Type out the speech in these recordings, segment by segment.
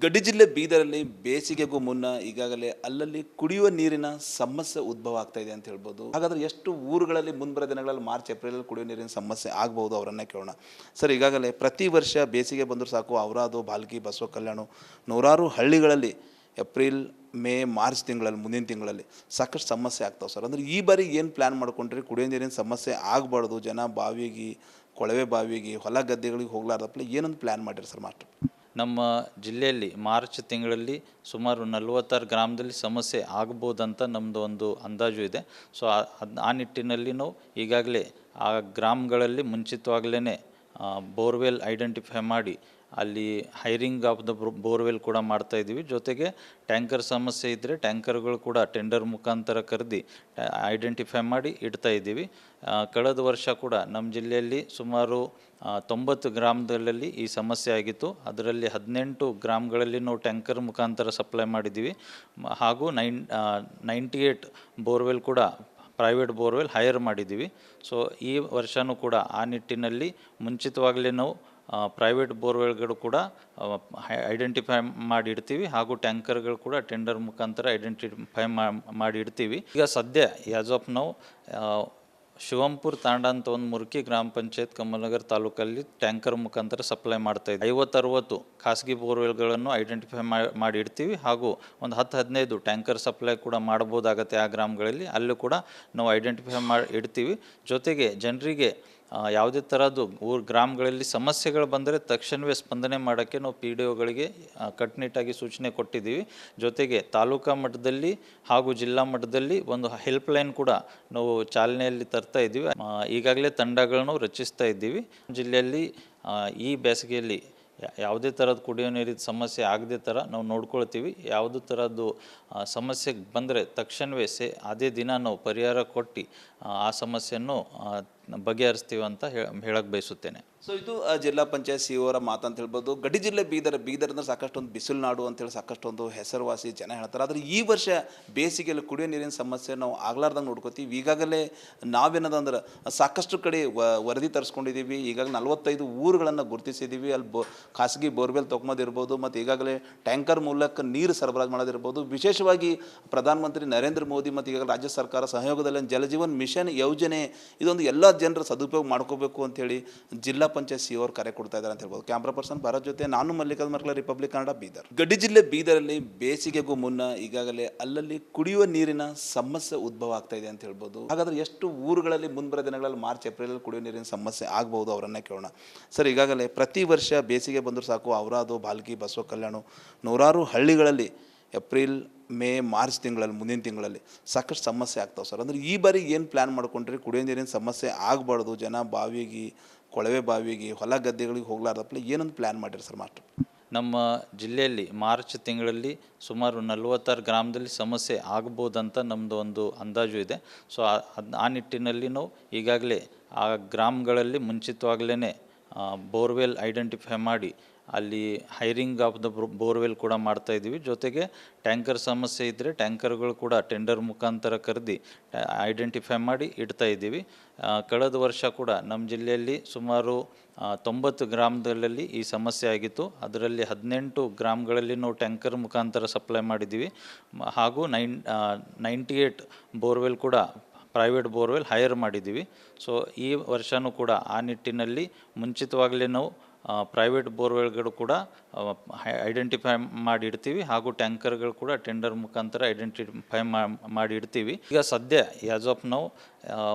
ಗಡಿ ಜಿಲ್ಲೆ ಬೀದರಲ್ಲಿ ಬೇಸಿಗೆಗೂ ಮುನ್ನ ಈಗಾಗಲೇ ಅಲ್ಲಲ್ಲಿ ಕುಡಿಯುವ ನೀರಿನ ಸಮಸ್ಯೆ ಉದ್ಭವ ಆಗ್ತಾ ಇದೆ ಅಂತ ಹೇಳ್ಬೋದು. ಹಾಗಾದ್ರೆ ಎಷ್ಟು ಊರುಗಳಲ್ಲಿ ಮುಂಬರುವ ದಿನಗಳಲ್ಲಿ ಮಾರ್ಚ್ ಏಪ್ರಿಲ್ ಕುಡಿಯುವ ನೀರಿನ ಸಮಸ್ಯೆ ಆಗಬಹುದು ಅವರನ್ನೇ ಕೇಳೋಣ. ಸರ್, ಈಗಾಗಲೇ ಪ್ರತಿ ವರ್ಷ ಬೇಸಿಗೆ ಬಂದರೂ ಸಾಕು ಔರಾದು, ಭಾಲ್ಕಿ, ಬಸವ ಕಲ್ಯಾಣ ನೂರಾರು ಹಳ್ಳಿಗಳಲ್ಲಿ ಏಪ್ರಿಲ್, ಮೇ, ಮಾರ್ಚ್ ತಿಂಗಳಲ್ಲಿ ಮುಂದಿನ ತಿಂಗಳಲ್ಲಿ ಸಾಕಷ್ಟು ಸಮಸ್ಯೆ ಆಗ್ತಾವೆ ಸರ್. ಅಂದರೆ ಈ ಬಾರಿ ಏನು ಪ್ಲ್ಯಾನ್ ಮಾಡ್ಕೊಂಡ್ರಿ ಕುಡಿಯೋ ನೀರಿನ ಸಮಸ್ಯೆ ಆಗಬಾರ್ದು, ಜನ ಬಾವಿಗೆ, ಕೊಳವೆ ಬಾವಿಗೆ, ಹೊಲ ಗದ್ದೆಗಳಿಗೆ ಹೋಗ್ಲಾರ್ದಪ್ಲೆ ಏನೊಂದು ಪ್ಲ್ಯಾನ್ ಮಾಡಿರಿ ಸರ್ ಮಾಸ್ಟರ್? ನಮ್ಮ ಜಿಲ್ಲೆಯಲ್ಲಿ ಮಾರ್ಚ್ ತಿಂಗಳಲ್ಲಿ ಸುಮಾರು 46 ಗ್ರಾಮದಲ್ಲಿ ಸಮಸ್ಯೆ ಆಗ್ಬೋದಂತ ನಮ್ಮದು ಒಂದು ಅಂದಾಜು ಇದೆ. ಸೊ ಆ ನಿಟ್ಟಿನಲ್ಲಿ ನಾವು ಈಗಾಗಲೇ ಆ ಗ್ರಾಮಗಳಲ್ಲಿ ಮುಂಚಿತವಾಗಲೇ ಬೋರ್ವೆಲ್ ಐಡೆಂಟಿಫೈ ಮಾಡಿ ಅಲ್ಲಿ ಹೈರಿಂಗ್ ಆಫ್ ದ ಬೋರ್ವೆಲ್ ಕೂಡ ಮಾಡ್ತಾಯಿದ್ದೀವಿ. ಜೊತೆಗೆ ಟ್ಯಾಂಕರ್ ಸಮಸ್ಯೆ ಇದ್ದರೆ ಟ್ಯಾಂಕರ್ಗಳು ಕೂಡ ಟೆಂಡರ್ ಮುಖಾಂತರ ಕರೆದು ಐಡೆಂಟಿಫೈ ಮಾಡಿ ಇಡ್ತಾ ಇದ್ದೀವಿ. ಕಳೆದ ವರ್ಷ ಕೂಡ ನಮ್ಮ ಜಿಲ್ಲೆಯಲ್ಲಿ ಸುಮಾರು 90 ಗ್ರಾಮದಲ್ಲಿ ಈ ಸಮಸ್ಯೆ ಆಗಿತ್ತು. ಅದರಲ್ಲಿ 18 ಗ್ರಾಮಗಳಲ್ಲಿ ನಾವು ಟ್ಯಾಂಕರ್ ಮುಖಾಂತರ ಸಪ್ಲೈ ಮಾಡಿದ್ದೀವಿ. ಹಾಗೂ 98 ಬೋರ್ವೆಲ್ ಕೂಡ ಪ್ರೈವೇಟ್ ಬೋರ್ವೆಲ್ ಹೈರ್ ಮಾಡಿದ್ದೀವಿ. ಸೊ ಈ ವರ್ಷವೂ ಕೂಡ ಆ ನಿಟ್ಟಿನಲ್ಲಿ ಮುಂಚಿತವಾಗಲೇ ನಾವು ಪ್ರೈವೇಟ್ ಬೋರ್ವೆಲ್ಗಳು ಕೂಡ ಐಡೆಂಟಿಫೈ ಮಾಡಿ ಇಡ್ತೀವಿ. ಹಾಗೂ ಟ್ಯಾಂಕರ್ಗಳು ಕೂಡ ಟೆಂಡರ್ ಮುಖಾಂತರ ಐಡೆಂಟಿಫೈ ಮಾಡಿ ಇಡ್ತೀವಿ. ಈಗ ಸದ್ಯ ಆ್ಯಸ್ ಆಫ್ ನಾವು ಶಿವಂಪುರ ತಾಂಡ ಅಂತ ಒಂದು ಮುರ್ಕಿ ಗ್ರಾಮ ಪಂಚಾಯತ್ ಕಮಲನಗರ ತಾಲೂಕಲ್ಲಿ ಟ್ಯಾಂಕರ್ ಮುಖಾಂತರ ಸಪ್ಲೈ ಮಾಡ್ತಾಯಿದ್ವಿ. 50-60 ಖಾಸಗಿ ಬೋರ್ವೆಲ್ಗಳನ್ನು ಐಡೆಂಟಿಫೈ ಮಾಡಿ ಇಡ್ತೀವಿ. ಹಾಗೂ ಒಂದು 10-15 ಟ್ಯಾಂಕರ್ ಸಪ್ಲೈ ಕೂಡ ಮಾಡ್ಬೋದಾಗತ್ತೆ ಆ ಗ್ರಾಮಗಳಲ್ಲಿ. ಅಲ್ಲೂ ಕೂಡ ನಾವು ಐಡೆಂಟಿಫೈ ಮಾಡಿ ಇಡ್ತೀವಿ. ಜೊತೆಗೆ ಜನರಿಗೆ ಯಾವುದೇ ಥರದ್ದು ಗ್ರಾಮಗಳಲ್ಲಿ ಸಮಸ್ಯೆಗಳು ಬಂದರೆ ತಕ್ಷಣವೇ ಸ್ಪಂದನೆ ಮಾಡೋಕ್ಕೆ ನಾವು PDOಗಳಿಗೆ ಕಟ್ಟುನಿಟ್ಟಾಗಿ ಸೂಚನೆ ಕೊಟ್ಟಿದ್ದೀವಿ. ಜೊತೆಗೆ ತಾಲೂಕಾ ಮಟ್ಟದಲ್ಲಿ ಹಾಗೂ ಜಿಲ್ಲಾ ಮಟ್ಟದಲ್ಲಿ ಒಂದು ಹೆಲ್ಪ್ಲೈನ್ ಕೂಡ ನಾವು ಚಾಲನೆಯಲ್ಲಿ ತರ್ತಾ ಇದ್ದೀವಿ. ಈಗಾಗಲೇ ತಂಡಗಳನ್ನು ರಚಿಸ್ತಾ ಇದ್ದೀವಿ. ಜಿಲ್ಲೆಯಲ್ಲಿ ಈ ಬೇಸಿಗೆಯಲ್ಲಿ ಯಾವುದೇ ಥರದ ಕುಡಿಯೋ ನೀರಿನ ಸಮಸ್ಯೆ ಆಗದೇ ಥರ ನಾವು ನೋಡ್ಕೊಳ್ತೀವಿ. ಯಾವುದೇ ಥರದ್ದು ಸಮಸ್ಯೆ ಬಂದರೆ ತಕ್ಷಣವೇ ಅದೇ ದಿನ ನಾವು ಪರಿಹಾರ ಕೊಟ್ಟು ಆ ಸಮಸ್ಯೆಯನ್ನು ಬಗೆಹರಿಸ್ತೀವಿ ಅಂತ ಹೇಳಕ್ಕೆ ಬಯಸುತ್ತೇನೆ. ಸೊ ಇದು ಜಿಲ್ಲಾ ಪಂಚಾಯತ್ ಸಿ ಅವರ ಮಾತಂತ ಹೇಳ್ಬೋದು. ಗಡಿ ಜಿಲ್ಲೆ ಬೀದರ್ ಅಂದ್ರೆ ಸಾಕಷ್ಟು ಒಂದು ಬಿಸಿಲು ನಾಡು ಅಂತೇಳಿ ಸಾಕಷ್ಟು ಒಂದು ಹೆಸರುವಾಸಿ ಜನ ಹೇಳ್ತಾರೆ. ಆದರೆ ಈ ವರ್ಷ ಬೇಸಿಗೆಯಲ್ಲಿ ಕುಡಿಯೋ ನೀರಿನ ಸಮಸ್ಯೆ ನಾವು ಆಗ್ಲಾರ್ದಂಗೆ ನೋಡ್ಕೋತೀವಿ. ಈಗಾಗಲೇ ನಾವೇನದಂದ್ರೆ ಸಾಕಷ್ಟು ಕಡೆ ವರದಿ ತರಿಸ್ಕೊಂಡಿದ್ದೀವಿ. ಈಗಾಗಲೇ 45 ಊರುಗಳನ್ನು ಗುರುತಿಸಿದ್ದೀವಿ. ಅಲ್ಲಿ ಖಾಸಗಿ ಬೋರ್ವೆಲ್ ತೊಗೊಂಬೋದಿರ್ಬೋದು, ಮತ್ತು ಈಗಾಗಲೇ ಟ್ಯಾಂಕರ್ ಮೂಲಕ ನೀರು ಸರಬರಾಜು ಮಾಡೋದಿರ್ಬೋದು. ವಿಶೇಷವಾಗಿ ಪ್ರಧಾನಮಂತ್ರಿ ನರೇಂದ್ರ ಮೋದಿ ಮತ್ತು ಈಗಾಗಲೇ ರಾಜ್ಯ ಸರ್ಕಾರ ಸಹಯೋಗದಲ್ಲಿ ಜಲಜೀವನ್ ಮಿಷನ್ ಯೋಜನೆ ಇದೊಂದು ಎಲ್ಲ ಜನರ ಸದುಪಯೋಗ ಮಾಡ್ಕೋಬೇಕು ಅಂಥೇಳಿ ಜಿಲ್ಲಾ ಪಂಚಾಯತ್ ಸಿ ಅವರು ಕರೆ ಕೊಡ್ತಾ ಇದ್ದಾರೆ ಅಂತ ಹೇಳ್ಬೋದು. ಕ್ಯಾಮ್ರಾ ಪರ್ಸನ್ ಭಾರತ್ ಜೊತೆ ನಾನು ಮಲ್ಲಿಕಾರ್ಜುನ ಮರ್ಕಲ, ರಿಪಬ್ಲಿಕ್ ಕನ್ನಡ, ಬೀದರ್. ಗಡಿ ಜಿಲ್ಲೆ ಬೀದರಲ್ಲಿ ಬೇಸಿಗೆಗೂ ಮುನ್ನ ಈಗಾಗಲೇ ಅಲ್ಲಲ್ಲಿ ಕುಡಿಯುವ ನೀರಿನ ಸಮಸ್ಯೆ ಉದ್ಭವ ಆಗ್ತಾ ಇದೆ ಅಂತ ಹೇಳ್ಬೋದು. ಹಾಗಾದ್ರೆ ಎಷ್ಟು ಊರುಗಳಲ್ಲಿ ಮುಂಬರುವ ದಿನಗಳಲ್ಲಿ ಮಾರ್ಚ್ ಏಪ್ರಿಲ್ ಕುಡಿಯುವ ನೀರಿನ ಸಮಸ್ಯೆ ಆಗಬಹುದು ಅವರನ್ನೇ ಕೇಳೋಣ. ಸರ್, ಈಗಾಗಲೇ ಪ್ರತಿ ವರ್ಷ ಬೇಸಿಗೆ ಬಂದರೂ ಸಾಕು ಔರಾದು, ಭಾಲ್ಕಿ, ಬಸವ ಕಲ್ಯಾಣ ನೂರಾರು ಹಳ್ಳಿಗಳಲ್ಲಿ ಏಪ್ರಿಲ್, ಮೇ, ಮಾರ್ಚ್ ತಿಂಗಳಲ್ಲಿ ಮುಂದಿನ ತಿಂಗಳಲ್ಲಿ ಸಾಕಷ್ಟು ಸಮಸ್ಯೆ ಆಗ್ತಾವೆ ಸರ್. ಅಂದರೆ ಈ ಬಾರಿ ಏನು ಪ್ಲ್ಯಾನ್ ಮಾಡ್ಕೊಂಡ್ರಿ ಕುಡಿಯೋ ನೀರಿನ ಸಮಸ್ಯೆ ಆಗಬಾರ್ದು, ಜನ ಬಾವಿಗೆ, ಕೊಳವೆ ಬಾವಿಗೆ, ಹೊಲ ಗದ್ದೆಗಳಿಗೆ ಹೋಗ್ಲಾರ್ದಪ್ಲೆ ಏನೊಂದು ಪ್ಲ್ಯಾನ್ ಮಾಡಿರಿ ಸರ್ ಮಾಸ್ಟರ್? ನಮ್ಮ ಜಿಲ್ಲೆಯಲ್ಲಿ ಮಾರ್ಚ್ ತಿಂಗಳಲ್ಲಿ ಸುಮಾರು 46 ಗ್ರಾಮದಲ್ಲಿ ಸಮಸ್ಯೆ ಆಗ್ಬೋದಂತ ನಮ್ಮದು ಒಂದು ಅಂದಾಜು ಇದೆ. ಸೊ ಆ ನಿಟ್ಟಿನಲ್ಲಿ ನಾವು ಈಗಾಗಲೇ ಆ ಗ್ರಾಮಗಳಲ್ಲಿ ಮುಂಚಿತವಾಗಲೇ ಬೋರ್ವೆಲ್ ಐಡೆಂಟಿಫೈ ಮಾಡಿ ಅಲ್ಲಿ ಹೈರಿಂಗ್ ಆಫ್ ದ ಬೋರ್ವೆಲ್ ಕೂಡ ಮಾಡ್ತಾಯಿದ್ದೀವಿ. ಜೊತೆಗೆ ಟ್ಯಾಂಕರ್ ಸಮಸ್ಯೆ ಇದ್ದರೆ ಟ್ಯಾಂಕರ್ಗಳು ಕೂಡ ಟೆಂಡರ್ ಮುಖಾಂತರ ಕರೆದು ಐಡೆಂಟಿಫೈ ಮಾಡಿ ಇಡ್ತಾ ಇದ್ದೀವಿ. ಕಳೆದ ವರ್ಷ ಕೂಡ ನಮ್ಮ ಜಿಲ್ಲೆಯಲ್ಲಿ ಸುಮಾರು 90 ಗ್ರಾಮದಲ್ಲಿ ಈ ಸಮಸ್ಯೆ ಆಗಿತ್ತು. ಅದರಲ್ಲಿ 18 ಗ್ರಾಮಗಳಲ್ಲಿ ನಾವು ಟ್ಯಾಂಕರ್ ಮುಖಾಂತರ ಸಪ್ಲೈ ಮಾಡಿದ್ದೀವಿ. ಹಾಗೂ 98 ಬೋರ್ವೆಲ್ ಕೂಡ ಪ್ರೈವೇಟ್ ಬೋರ್ವೆಲ್ ಹೈರ್ ಮಾಡಿದ್ದೀವಿ. ಸೊ ಈ ವರ್ಷವೂ ಕೂಡ ಆ ನಿಟ್ಟಿನಲ್ಲಿ ಮುಂಚಿತವಾಗಲೇ ನಾವು ಪ್ರೈವೇಟ್ ಬೋರ್ವೆಲ್ಗಳು ಕೂಡ ಐಡೆಂಟಿಫೈ ಮಾಡಿ ಇಡ್ತೀವಿ. ಹಾಗೂ ಟ್ಯಾಂಕರ್ಗಳು ಕೂಡ ಟೆಂಡರ್ ಮುಖಾಂತರ ಐಡೆಂಟಿಫೈ ಮಾಡಿ ಇಡ್ತೀವಿ. ಈಗ ಸದ್ಯ ಆ್ಯಸ್ ಆಫ್ ನಾವು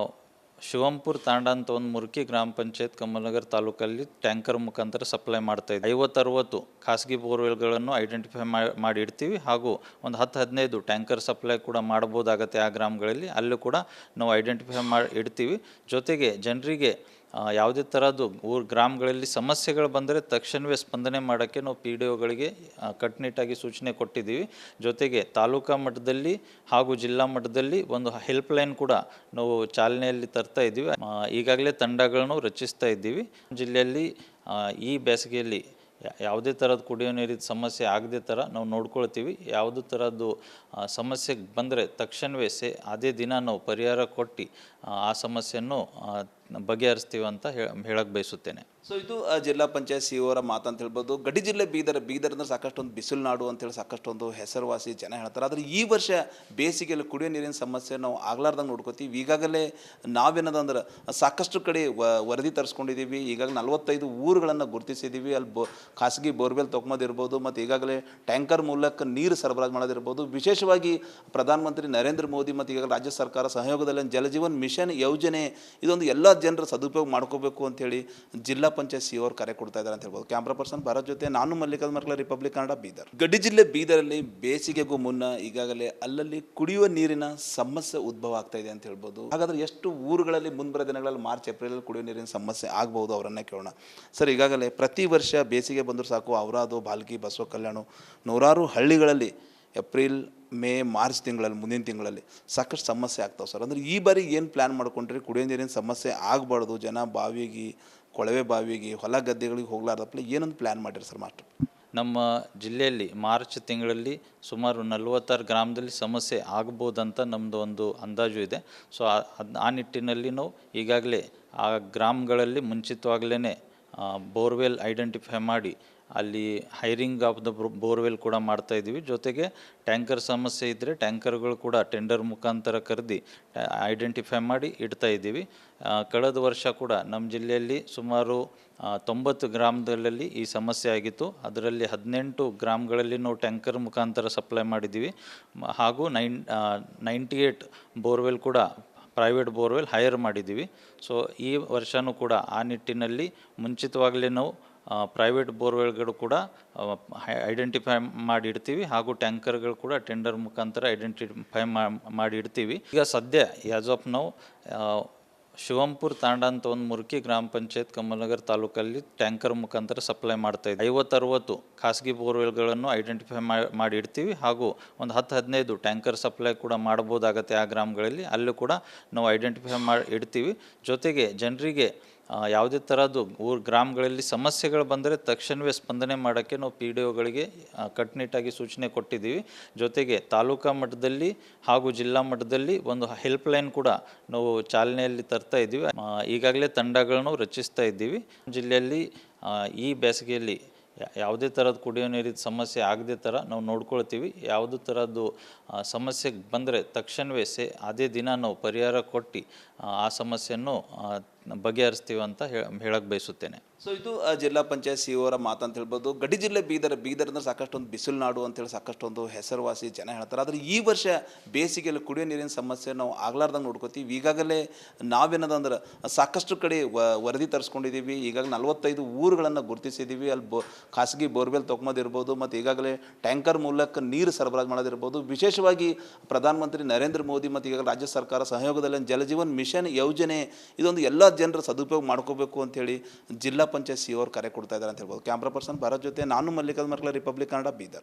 ಶಿವಂಪುರ ತಾಂಡ ಅಂತ ಒಂದು ಮುರ್ಕಿ ಗ್ರಾಮ ಪಂಚಾಯತ್ ಕಮಲನಗರ ತಾಲೂಕಲ್ಲಿ ಟ್ಯಾಂಕರ್ ಮುಖಾಂತರ ಸಪ್ಲೈ ಮಾಡ್ತಾಯಿದ್ವಿ. 50-60 ಖಾಸಗಿ ಬೋರ್ವೆಲ್ಗಳನ್ನು ಐಡೆಂಟಿಫೈ ಮಾಡಿ ಇಡ್ತೀವಿ. ಹಾಗೂ ಒಂದು 10-15 ಟ್ಯಾಂಕರ್ ಸಪ್ಲೈ ಕೂಡ ಮಾಡ್ಬೋದಾಗತ್ತೆ ಆ ಗ್ರಾಮಗಳಲ್ಲಿ. ಅಲ್ಲೂ ಕೂಡ ನಾವು ಐಡೆಂಟಿಫೈ ಮಾಡಿ ಇಡ್ತೀವಿ. ಜೊತೆಗೆ ಜನರಿಗೆ ಯಾವುದೇ ಥರದ್ದು ಗ್ರಾಮಗಳಲ್ಲಿ ಸಮಸ್ಯೆಗಳು ಬಂದರೆ ತಕ್ಷಣವೇ ಸ್ಪಂದನೆ ಮಾಡೋಕ್ಕೆ ನಾವು PDOಗಳಿಗೆ ಕಟ್ಟುನಿಟ್ಟಾಗಿ ಸೂಚನೆ ಕೊಟ್ಟಿದ್ದೀವಿ. ಜೊತೆಗೆ ತಾಲೂಕಾ ಮಟ್ಟದಲ್ಲಿ ಹಾಗೂ ಜಿಲ್ಲಾ ಮಟ್ಟದಲ್ಲಿ ಒಂದು ಹೆಲ್ಪ್ಲೈನ್ ಕೂಡ ನಾವು ಚಾಲನೆಯಲ್ಲಿ ತರ್ತಾ ಇದ್ದೀವಿ. ಈಗಾಗಲೇ ತಂಡಗಳನ್ನು ರಚಿಸ್ತಾ ಇದ್ದೀವಿ. ಜಿಲ್ಲೆಯಲ್ಲಿ ಈ ಬೇಸಿಗೆಯಲ್ಲಿ ಯಾವುದೇ ಥರದ ಕುಡಿಯೋ ನೀರಿನ ಸಮಸ್ಯೆ ಆಗದೇ ಥರ ನಾವು ನೋಡ್ಕೊಳ್ತೀವಿ. ಯಾವುದೇ ಥರದ್ದು ಸಮಸ್ಯೆ ಬಂದರೆ ತಕ್ಷಣವೇ ಅದೇ ದಿನ ನಾವು ಪರಿಹಾರ ಕೊಟ್ಟು ಆ ಸಮಸ್ಯೆಯನ್ನು ಬಗೆಹರಿಸ್ತೀವಿ ಅಂತ ಹೇಳಕ್ಕೆ ಬಯಸುತ್ತೇನೆ. ಸೊ ಇದು ಜಿಲ್ಲಾ ಪಂಚಾಯತ್ ಸಿ ಅವರ ಮಾತಂತ ಹೇಳ್ಬೋದು. ಗಡಿ ಜಿಲ್ಲೆ ಬೀದರ್ ಅಂದ್ರೆ ಸಾಕಷ್ಟು ಒಂದು ಬಿಸಿಲು ನಾಡು ಅಂತೇಳಿ ಸಾಕಷ್ಟು ಒಂದು ಹೆಸರುವಾಸಿ ಜನ ಹೇಳ್ತಾರೆ. ಆದರೆ ಈ ವರ್ಷ ಬೇಸಿಗೆಯಲ್ಲಿ ಕುಡಿಯೋ ನೀರಿನ ಸಮಸ್ಯೆ ನಾವು ಆಗ್ಲಾರ್ದಂಗೆ ನೋಡ್ಕೋತೀವಿ. ಈಗಾಗಲೇ ನಾವೇನದಂದ್ರೆ ಸಾಕಷ್ಟು ಕಡೆ ವರದಿ ತರಿಸ್ಕೊಂಡಿದ್ದೀವಿ. ಈಗಾಗಲೇ 45 ಊರುಗಳನ್ನು ಗುರುತಿಸಿದ್ದೀವಿ. ಅಲ್ಲಿ ಖಾಸಗಿ ಬೋರ್ವೆಲ್ ತೊಗೊಂಬೋದಿರ್ಬೋದು, ಮತ್ತು ಈಗಾಗಲೇ ಟ್ಯಾಂಕರ್ ಮೂಲಕ ನೀರು ಸರಬರಾಜು ಮಾಡೋದಿರ್ಬೋದು. ವಿಶೇಷವಾಗಿ ಪ್ರಧಾನಮಂತ್ರಿ ನರೇಂದ್ರ ಮೋದಿ ಮತ್ತು ಈಗಾಗಲೇ ರಾಜ್ಯ ಸರ್ಕಾರ ಸಹಯೋಗದಲ್ಲಿ ಜಲಜೀವನ್ ಮಿಷನ್ ಯೋಜನೆ ಇದೊಂದು ಎಲ್ಲ ಜನರ ಸದುಪಯೋಗ ಮಾಡ್ಕೋಬೇಕು ಅಂತೇಳಿ ಜಿಲ್ಲಾ ಪಂಚಾಯತ್ ಸಿ ಅವರು ಕರೆ ಕೊಡ್ತಾ ಇದ್ದಾರೆ ಅಂತ ಹೇಳ್ಬೋದು. ಕ್ಯಾಮ್ರಾ ಪರ್ಸನ್ ಭಾರತ್ ಜೊತೆ ನಾನು ಮಲ್ಲಿಕಾರ್ಜುನ ಮರ್ಕಲ, ರಿಪಬ್ಲಿಕ್ ಕನ್ನಡ, ಬೀದರ್. ಗಡಿ ಜಿಲ್ಲೆ ಬೀದರಲ್ಲಿ ಬೇಸಿಗೆಗೂ ಮುನ್ನ ಈಗಾಗಲೇ ಅಲ್ಲಲ್ಲಿ ಕುಡಿಯುವ ನೀರಿನ ಸಮಸ್ಯೆ ಉದ್ಭವ ಆಗ್ತಾ ಇದೆ ಅಂತ ಹೇಳ್ಬೋದು. ಹಾಗಾದ್ರೆ ಎಷ್ಟು ಊರುಗಳಲ್ಲಿ ಮುಂಬರುವ ದಿನಗಳಲ್ಲಿ ಮಾರ್ಚ್ ಏಪ್ರಿಲಲ್ಲಿ ಕುಡಿಯುವ ನೀರಿನ ಸಮಸ್ಯೆ ಆಗ್ಬೋದು ಅವರನ್ನೇ ಕೇಳೋಣ. ಸರ್, ಈಗಾಗಲೇ ಪ್ರತಿ ವರ್ಷ ಬೇಸಿಗೆ ಬಂದರೂ ಸಾಕು ಔರಾದು, ಭಾಲ್ಕಿ, ಬಸವ ಕಲ್ಯಾಣ ನೂರಾರು ಹಳ್ಳಿಗಳಲ್ಲಿ ಏಪ್ರಿಲ್, ಮೇ, ಮಾರ್ಚ್ ತಿಂಗಳಲ್ಲಿ, ಮುಂದಿನ ತಿಂಗಳಲ್ಲಿ ಸಾಕಷ್ಟು ಸಮಸ್ಯೆ ಆಗ್ತಾವೆ ಸರ್. ಅಂದರೆ ಈ ಬಾರಿ ಏನು ಪ್ಲ್ಯಾನ್ ಮಾಡ್ಕೊಂಡ್ರಿ ಕುಡಿಯೋ ನೀರಿನ ಸಮಸ್ಯೆ ಆಗಬಾರ್ದು, ಜನ ಬಾವಿಗೆ, ಕೊಳವೆ ಬಾವಿಗೆ, ಹೊಲ ಗದ್ದೆಗಳಿಗೆ ಹೋಗ್ಲಾರ್ದಪ್ಲೆ ಏನೊಂದು ಪ್ಲ್ಯಾನ್ ಮಾಡಿರಿ ಸರ್ ಮಾಸ್ಟರ್? ನಮ್ಮ ಜಿಲ್ಲೆಯಲ್ಲಿ ಮಾರ್ಚ್ ತಿಂಗಳಲ್ಲಿ ಸುಮಾರು 46 ಗ್ರಾಮದಲ್ಲಿ ಸಮಸ್ಯೆ ಆಗ್ಬೋದಂತ ನಮ್ಮದು ಒಂದು ಅಂದಾಜು ಇದೆ. ಸೊ ಆ ನಿಟ್ಟಿನಲ್ಲಿ ನಾವು ಈಗಾಗಲೇ ಆ ಗ್ರಾಮಗಳಲ್ಲಿ ಮುಂಚಿತವಾಗಲೇ ಬೋರ್ವೆಲ್ ಐಡೆಂಟಿಫೈ ಮಾಡಿ ಅಲ್ಲಿ ಹೈರಿಂಗ್ ಆಫ್ ದ ಬೋರ್ವೆಲ್ ಕೂಡ ಮಾಡ್ತಾಯಿದ್ದೀವಿ. ಜೊತೆಗೆ ಟ್ಯಾಂಕರ್ ಸಮಸ್ಯೆ ಇದ್ದರೆ ಟ್ಯಾಂಕರ್ಗಳು ಕೂಡ ಟೆಂಡರ್ ಮುಖಾಂತರ ಕರೆದು ಐಡೆಂಟಿಫೈ ಮಾಡಿ ಇಡ್ತಾಯಿದ್ದೀವಿ. ಕಳೆದ ವರ್ಷ ಕೂಡ ನಮ್ಮ ಜಿಲ್ಲೆಯಲ್ಲಿ ಸುಮಾರು 90 ಗ್ರಾಮದಲ್ಲಿ ಈ ಸಮಸ್ಯೆ ಆಗಿತ್ತು. ಅದರಲ್ಲಿ 18 ಗ್ರಾಮಗಳಲ್ಲಿ ನಾವು ಟ್ಯಾಂಕರ್ ಮುಖಾಂತರ ಸಪ್ಲೈ ಮಾಡಿದ್ದೀವಿ. ಹಾಗೂ 98 ಬೋರ್ವೆಲ್ ಕೂಡ ಪ್ರೈವೇಟ್ ಬೋರ್ವೆಲ್ ಹೈರ್ ಮಾಡಿದ್ದೀವಿ. ಸೊ ಈ ವರ್ಷವೂ ಕೂಡ ಆ ನಿಟ್ಟಿನಲ್ಲಿ ಮುಂಚಿತವಾಗಲೇ ನಾವು ಪ್ರೈವೇಟ್ ಬೋರ್ವೆಲ್ಗಳು ಕೂಡ ಐಡೆಂಟಿಫೈ ಮಾಡಿ ಇಡ್ತೀವಿ. ಹಾಗೂ ಟ್ಯಾಂಕರ್ಗಳು ಕೂಡ ಟೆಂಡರ್ ಮುಖಾಂತರ ಐಡೆಂಟಿಫೈ ಮಾಡಿ ಇಡ್ತೀವಿ. ಈಗ ಸದ್ಯ ಆ್ಯಸ್ ಆಫ್ ನಾವು ಶಿವಂಪುರ ತಾಂಡ ಅಂತ ಒಂದು ಮುರುಕಿ ಗ್ರಾಮ ಪಂಚಾಯತ್ ಕಮಲನಗರ ತಾಲೂಕಲ್ಲಿ ಟ್ಯಾಂಕರ್ ಮುಖಾಂತರ ಸಪ್ಲೈ ಮಾಡ್ತಾಯಿದ್ವಿ. 50-60 ಖಾಸಗಿ ಬೋರ್ವೆಲ್ಗಳನ್ನು ಐಡೆಂಟಿಫೈ ಮಾಡಿ ಇಡ್ತೀವಿ. ಹಾಗೂ ಒಂದು 10-15 ಟ್ಯಾಂಕರ್ ಸಪ್ಲೈ ಕೂಡ ಮಾಡ್ಬೋದಾಗತ್ತೆ ಆ ಗ್ರಾಮಗಳಲ್ಲಿ. ಅಲ್ಲೂ ಕೂಡ ನಾವು ಐಡೆಂಟಿಫೈ ಮಾಡಿ ಇಡ್ತೀವಿ. ಜೊತೆಗೆ ಜನರಿಗೆ ಯಾವುದೇ ಥರದ್ದು ಗ್ರಾಮಗಳಲ್ಲಿ ಸಮಸ್ಯೆಗಳು ಬಂದರೆ ತಕ್ಷಣವೇ ಸ್ಪಂದನೆ ಮಾಡೋಕ್ಕೆ ನಾವು PDOಗಳಿಗೆ ಕಟ್ಟುನಿಟ್ಟಾಗಿ ಸೂಚನೆ ಕೊಟ್ಟಿದ್ದೀವಿ. ಜೊತೆಗೆ ತಾಲೂಕಾ ಮಟ್ಟದಲ್ಲಿ ಹಾಗೂ ಜಿಲ್ಲಾ ಮಟ್ಟದಲ್ಲಿ ಒಂದು ಹೆಲ್ಪ್ಲೈನ್ ಕೂಡ ನಾವು ಚಾಲನೆಯಲ್ಲಿ ತರ್ತಾ ಇದ್ದೀವಿ. ಈಗಾಗಲೇ ತಂಡಗಳನ್ನು ರಚಿಸ್ತಾ ಇದ್ದೀವಿ. ಜಿಲ್ಲೆಯಲ್ಲಿ ಈ ಬೇಸಿಗೆಯಲ್ಲಿ ಯಾವುದೇ ಥರದ ಕುಡಿಯೋ ನೀರಿನ ಸಮಸ್ಯೆ ಆಗದೇ ಥರ ನಾವು ನೋಡ್ಕೊಳ್ತೀವಿ. ಯಾವುದೇ ಥರದ್ದು ಸಮಸ್ಯೆ ಬಂದರೆ ತಕ್ಷಣವೇ ಅದೇ ದಿನ ನಾವು ಪರಿಹಾರ ಕೊಟ್ಟು ಆ ಸಮಸ್ಯೆಯನ್ನು ಬಗೆಹರಿಸ್ತೀವಿ ಅಂತ ಹೇಳಕ್ಕೆ ಬಯಸುತ್ತೇನೆ. ಸೊ ಇದು ಜಿಲ್ಲಾ ಪಂಚಾಯತ್ ಸಿ ಅವರ ಮಾತಂತ ಹೇಳ್ಬೋದು. ಗಡಿ ಜಿಲ್ಲೆ ಬೀದರ್ ಅಂದ್ರೆ ಸಾಕಷ್ಟು ಒಂದು ಬಿಸಿಲು ನಾಡು ಅಂತೇಳಿ ಸಾಕಷ್ಟು ಒಂದು ಹೆಸರುವಾಸಿ ಜನ ಹೇಳ್ತಾರೆ. ಆದರೆ ಈ ವರ್ಷ ಬೇಸಿಗೆಯಲ್ಲಿ ಕುಡಿಯೋ ನೀರಿನ ಸಮಸ್ಯೆ ನಾವು ಆಗ್ಲಾರ್ದಂಗೆ ನೋಡ್ಕೋತೀವಿ. ಈಗಾಗಲೇ ನಾವೇನದಂದ್ರೆ ಸಾಕಷ್ಟು ಕಡೆ ವರದಿ ತರಿಸ್ಕೊಂಡಿದ್ದೀವಿ. ಈಗಾಗಲೇ 45 ಊರುಗಳನ್ನು ಗುರುತಿಸಿದ್ದೀವಿ. ಅಲ್ಲಿ ಖಾಸಗಿ ಬೋರ್ವೆಲ್ ತೊಗೊಂಬೋದಿರ್ಬೋದು, ಮತ್ತು ಈಗಾಗಲೇ ಟ್ಯಾಂಕರ್ ಮೂಲಕ ನೀರು ಸರಬರಾಜು ಮಾಡೋದಿರ್ಬೋದು. ವಿಶೇಷವಾಗಿ ಪ್ರಧಾನಮಂತ್ರಿ ನರೇಂದ್ರ ಮೋದಿ ಮತ್ತು ಈಗಾಗಲೇ ರಾಜ್ಯ ಸರ್ಕಾರ ಸಹಯೋಗದಲ್ಲಿ ಜಲಜೀವನ್ ಮಿಷನ್ ಯೋಜನೆ ಇದೊಂದು ಎಲ್ಲ ಜನರ ಸದುಪಯೋಗ ಮಾಡ್ಕೋಬೇಕು ಅಂತೇಳಿ ಜಿಲ್ಲಾ ಪಂಚಾಯತ್ ಸಿ ಅವರು ಕರೆ ಕೊಡ್ತಾ ಇದ್ದಾರೆ ಅಂತ ಹೇಳ್ಬೋದು. ಕ್ಯಾಮ್ರಾ ಪರ್ಸನ್ ಭಾರತ್ ಜೊತೆ ನಾನು ಮಲ್ಲಿಕಾರ್ಜುನ ಮರ್ಕಲ, ರಿಪಬ್ಲಿಕ್ ಕನ್ನಡ, ಬೀದರ್.